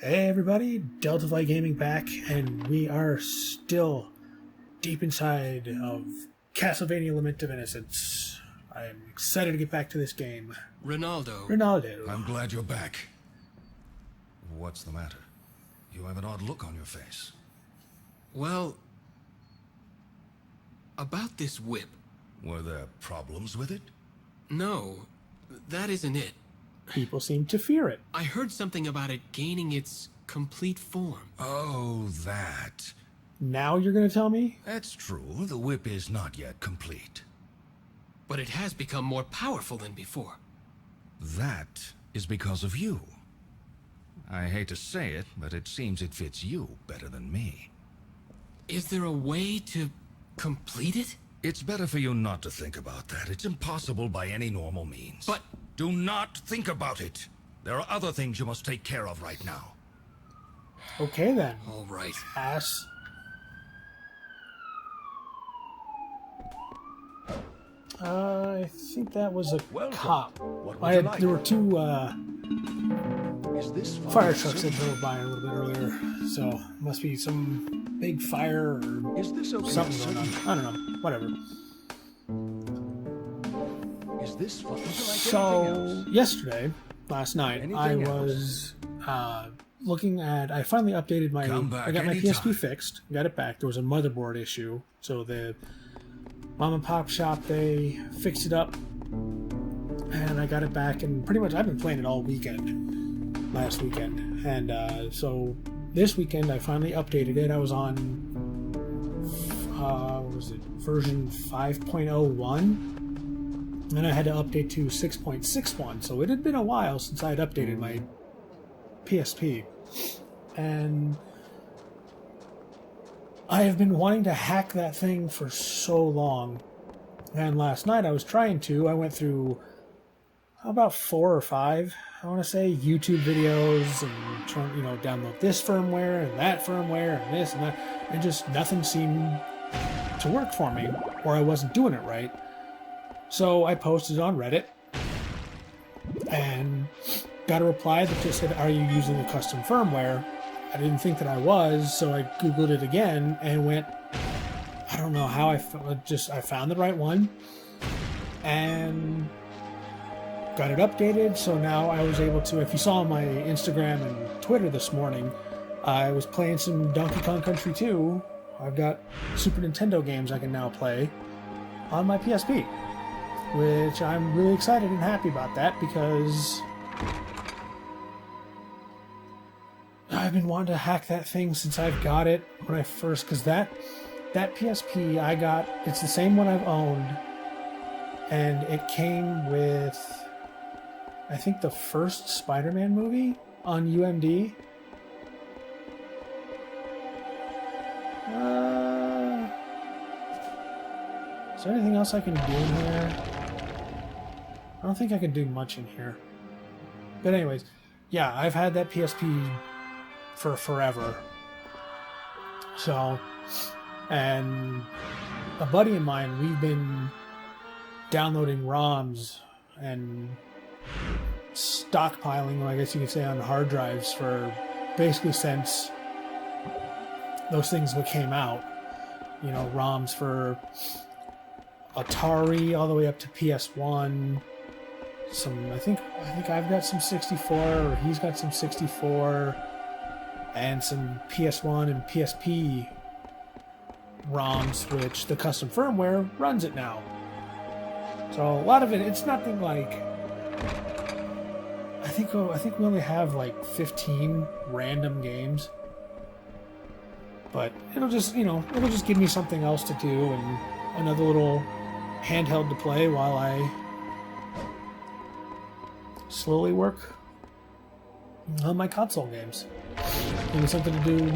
Hey everybody, Delta Flight Gaming back, and we are still deep inside of Castlevania Lament of Innocence. I am excited to get back to this game. Rinaldo. I'm glad you're back. What's the matter? You have an odd look on your face. Well, about this whip. Were there problems with it? No, that isn't it. People seem to fear it. I heard something about it gaining its complete form. Oh, that. Now you're going to tell me? That's true. The whip is not yet complete. But it has become more powerful than before. That is because of you. I hate to say it, but it seems it fits you better than me. Is there a way to complete it? It's better for you not to think about that. It's impossible by any normal means. But... do not think about it. There are other things you must take care of right now. Okay then. All right. Ass. I think that was a cop. There were two fire trucks that drove by a little bit earlier, so must be some big fire or something going on. I don't know. Whatever. So yesterday, last night, I was looking at. I finally updated my. I got my PSP fixed. Got it back. There was a motherboard issue, so the mom and pop shop, they fixed it up, and I got it back. And pretty much, I've been playing it all weekend, last weekend, and so this weekend I finally updated it. I was on what was it, version 5.01. And I had to update to 6.61, so it had been a while since I had updated my PSP. And I have been wanting to hack that thing for so long. And last night I was trying to. I went through about 4 or 5, I want to say, YouTube videos and trying, download this firmware and that firmware and this and that. And just nothing seemed to work for me, or I wasn't doing it right. So I posted on Reddit and got a reply that just said, "Are you using a custom firmware?" I didn't think that I was, so I Googled it again and went, I don't know how I found the right one and got it updated. So now I was able to, if you saw on my Instagram and Twitter this morning, I was playing some Donkey Kong Country 2. I've got Super Nintendo games I can now play on my PSP. Which I'm really excited and happy about that, because I've been wanting to hack that thing since I've got it when I first, because that PSP I got, it's the same one I've owned, and it came with, I think, the first Spider-Man movie on UMD. Is there anything else I can do in here? I don't think I can do much in here. But anyways, yeah, I've had that PSP for forever. So, and a buddy of mine, we've been downloading ROMs and stockpiling, I guess you could say, on hard drives for basically since those things came out. ROMs for Atari all the way up to PS1. I think I've got some 64, or he's got some 64, and some PS1 and PSP ROMs, which the custom firmware runs it now. So a lot of it's nothing like. I think we only have like 15 random games, but it'll just give me something else to do and another little handheld to play while I slowly work on my console games. Give me something to do,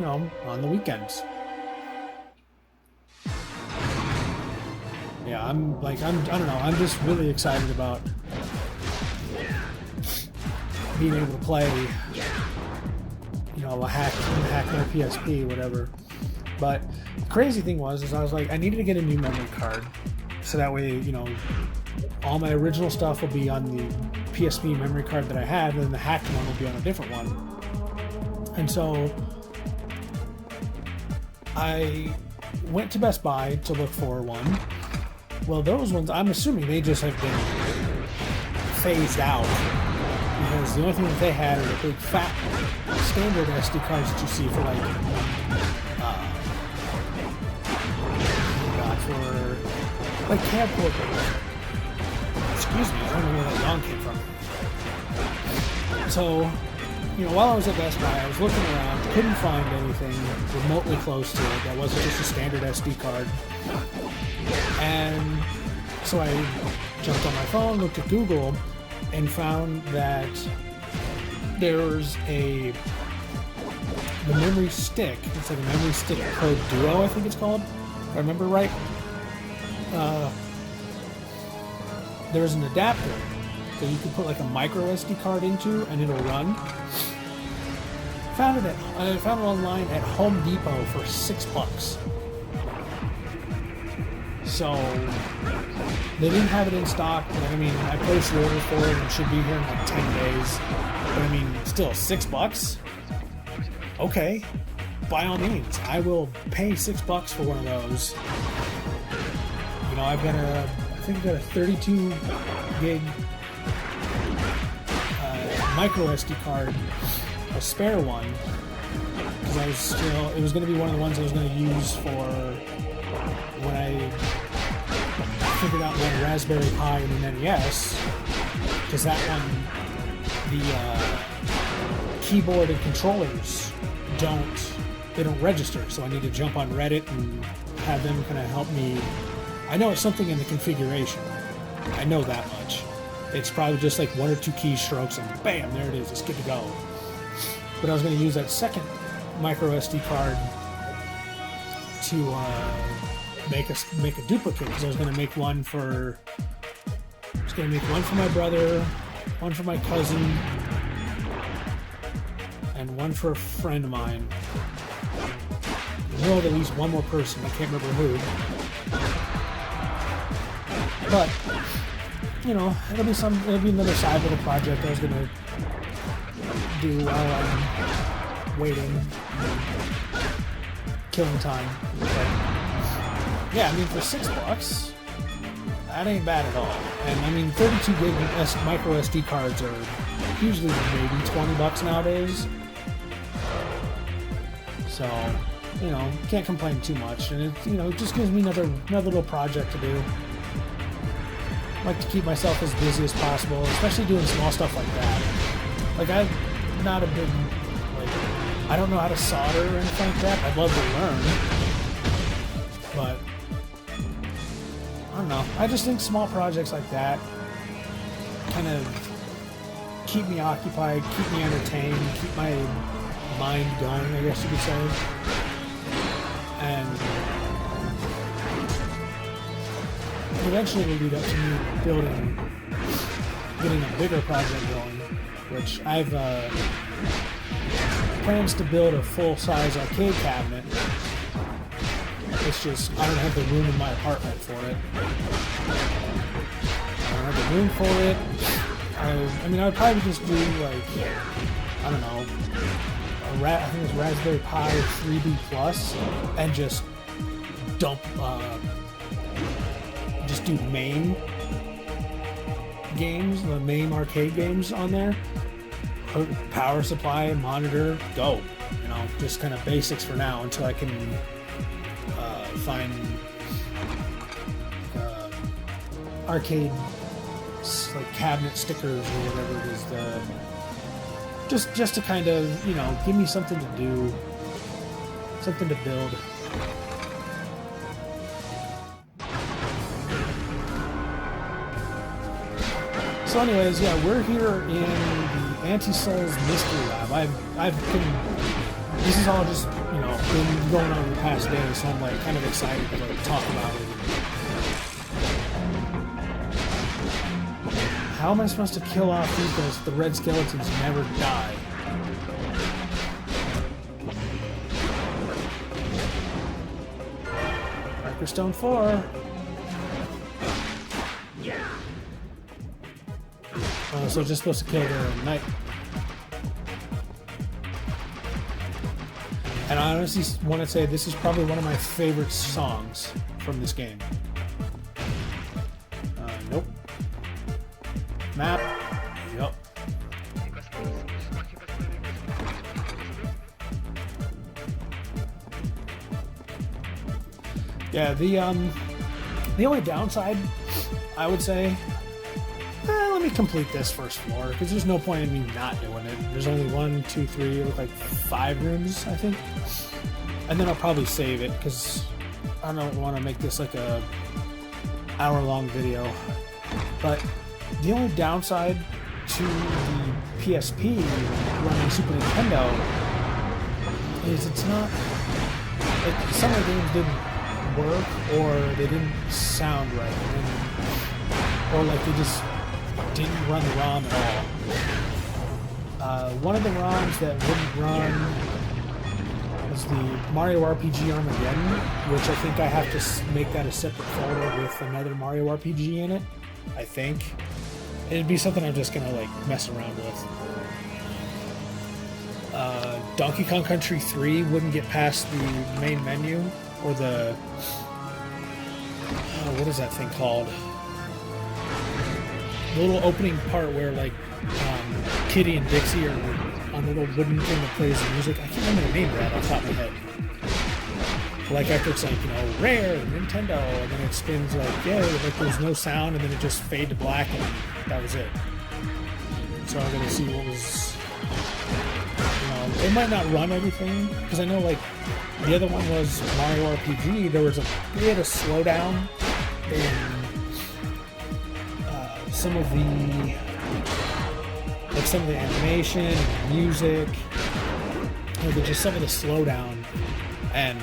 on the weekends. Yeah, I don't know, I'm just really excited about being able to play, hack my PSP, whatever. But the crazy thing was I was like, I needed to get a new memory card, so that way, all my original stuff will be on the PSP memory card that I had, and then the hacked one will be on a different one. And so I went to Best Buy to look for one. Well, those ones, I'm assuming they just have been phased out, because the only thing that they had are the big fat standard SD cards that you see for like for like camcorder. Excuse me, I don't know where that yawn came from. So, you know, while I was at Best Buy, I was looking around, couldn't find anything remotely close to it that wasn't just a standard SD card. And so I jumped on my phone, looked at Google, and found that there's the memory stick. It's like a memory stick code Duo, I think it's called, if I remember right. There's an adapter that you can put like a micro SD card into, and it'll run. I found it online at Home Depot for $6. So they didn't have it in stock. I mean, I placed the order for it and it should be here in like 10 days. But I mean, still $6? Okay, by all means, I will pay $6 for one of those. You know, I've got I think I've got a 32 gig micro SD card, a spare one, because it was going to be one of the ones I was going to use for when I figured out my Raspberry Pi and an NES, because that one, the keyboard and controllers don't register, so I need to jump on Reddit and have them kind of help me. I know it's something in the configuration. I know that much. It's probably just like one or two keystrokes and bam, there it is. It's good to go. But I was going to use that second micro SD card to make a duplicate, because I was going to make one for my brother, one for my cousin, and one for a friend of mine. I know at least one more person. I can't remember who. But you know, it'll be another side little project I was gonna do while I'm waiting, killing time. But yeah, I mean, for $6, that ain't bad at all. And I mean, 32 gig micro SD cards are usually maybe $20 nowadays. So, you know, can't complain too much. And it, you know, it just gives me another little project to do. I like to keep myself as busy as possible, especially doing small stuff like that. Like, I'm not a big, like, I don't know how to solder or anything like that. I'd love to learn, but I don't know. I just think small projects like that kind of keep me occupied, keep me entertained, keep my mind going, I guess you could say. And eventually will lead up to me getting a bigger project going, which I've plans to build a full-size arcade cabinet. It's just, I don't have the room in my apartment for it. I don't have the room for it. I mean, I would probably just do, like, I don't know, I think it's Raspberry Pi 3B Plus, and just dump, just do MAME games, the MAME arcade games on there. Power supply, monitor, go. You know, just kind of basics for now until I can find arcade like cabinet stickers or whatever it is. Just to kind of, you know, give me something to do, something to build. So anyways, yeah, we're here in the Anti-Souls Mystery Lab. I've been, this is all just, you know, been going on the past day, so I'm like kind of excited to like talk about it. How am I supposed to kill off these guys if the red skeletons never die? Stone 4. So just supposed to kill the knight. And I honestly want to say this is probably one of my favorite songs from this game. Nope. Map. Yep. Yeah, the only downside, I would say, let me complete this first floor, because there's no point in me not doing it. There's only 1, 2, 3, look like 5 rooms, I think. And then I'll probably save it, because I don't want to make this like a hour-long video. But the only downside to the PSP running Super Nintendo is it's not, like, some of the games didn't work, or they didn't sound right, or like they just didn't run the ROM at all. One of the ROMs that wouldn't run was the Mario RPG Armageddon, which I think I have to make that a separate folder with another Mario RPG in it. I think it'd be something I'm just gonna like mess around with. Donkey Kong Country 3 wouldn't get past the main menu, or the what is that thing called? The little opening part where like Kitty and Dixie are on the little wooden thing that plays the music. I can't remember the name of that off the top of my head. Like after it's like, Rare, Nintendo, and then it spins like, yay, like there's no sound, and then it just fade to black, and that was it. So I'm gonna see what was, it might not run everything, because I know like the other one was Mario RPG. There was a bit of slowdown in some of the animation, and music, just some of the slowdown, and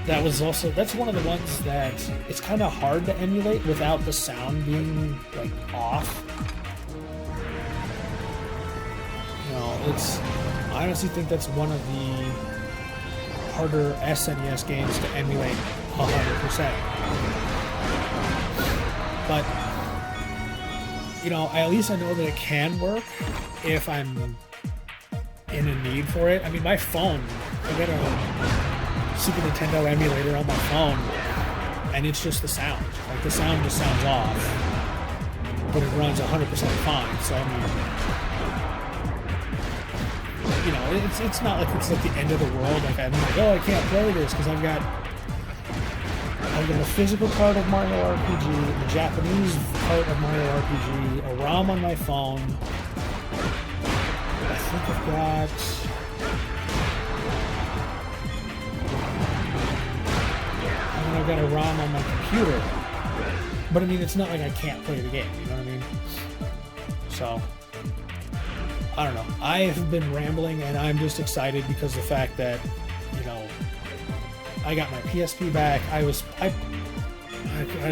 that's one of the ones that it's kind of hard to emulate without the sound being like off. I honestly think that's one of the harder SNES games to emulate 100%. But at least I know that it can work if I'm in a need for it. I mean, my phone, I got a Super Nintendo emulator on my phone, and it's just the sound. Like, the sound just sounds off, but it runs 100% fine. So, I mean, it's not like it's like the end of the world. Like, I'm like, I can't play this because I've got a physical card of Mario RPG, a Japanese part of Mario RPG, a ROM on my phone. I think I've got... I've got a ROM on my computer. But I mean, it's not like I can't play the game, you know what I mean? So, I don't know. I have been rambling, and I'm just excited because of the fact that, I got my PSP back. I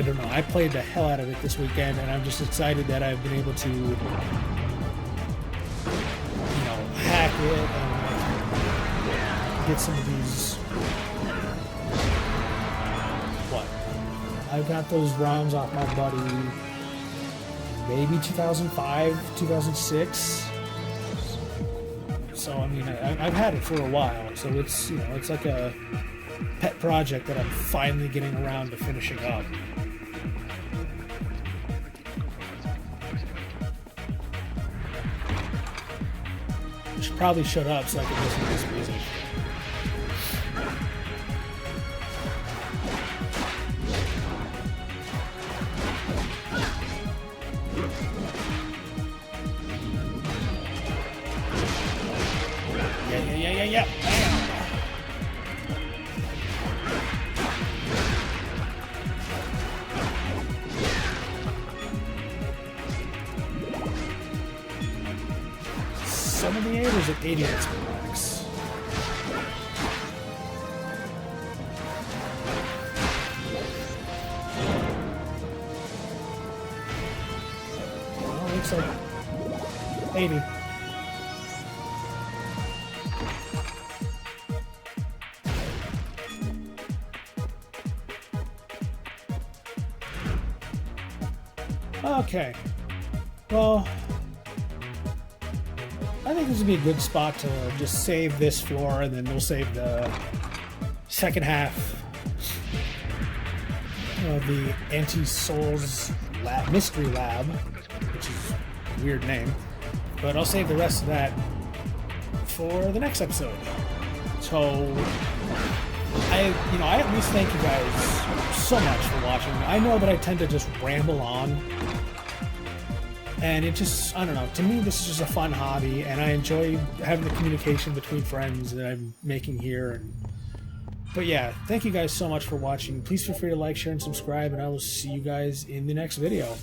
don't know. I played the hell out of it this weekend, and I'm just excited that I've been able to, hack it and get some of these. I got those ROMs off my buddy, maybe 2005, 2006. So I mean, I've had it for a while. So it's it's like a pet project that I'm finally getting around to finishing up. I should probably shut up so I can listen to this music. Yeah. Bam. 78 or is it 80 that's max? Well, it looks like 80. Okay. Well, I I think this would be a good spot to just save this floor, and then we'll save the second half of the Anti-Souls Lab, Mystery Lab, which is a weird name. But I'll save the rest of that for the next episode. So, I at least thank you guys so much for watching. I know that I tend to just ramble on. And it just, I don't know, to me this is just a fun hobby, and I enjoy having the communication between friends that I'm making here. But yeah, thank you guys so much for watching. Please feel free to like, share, and subscribe, and I will see you guys in the next video.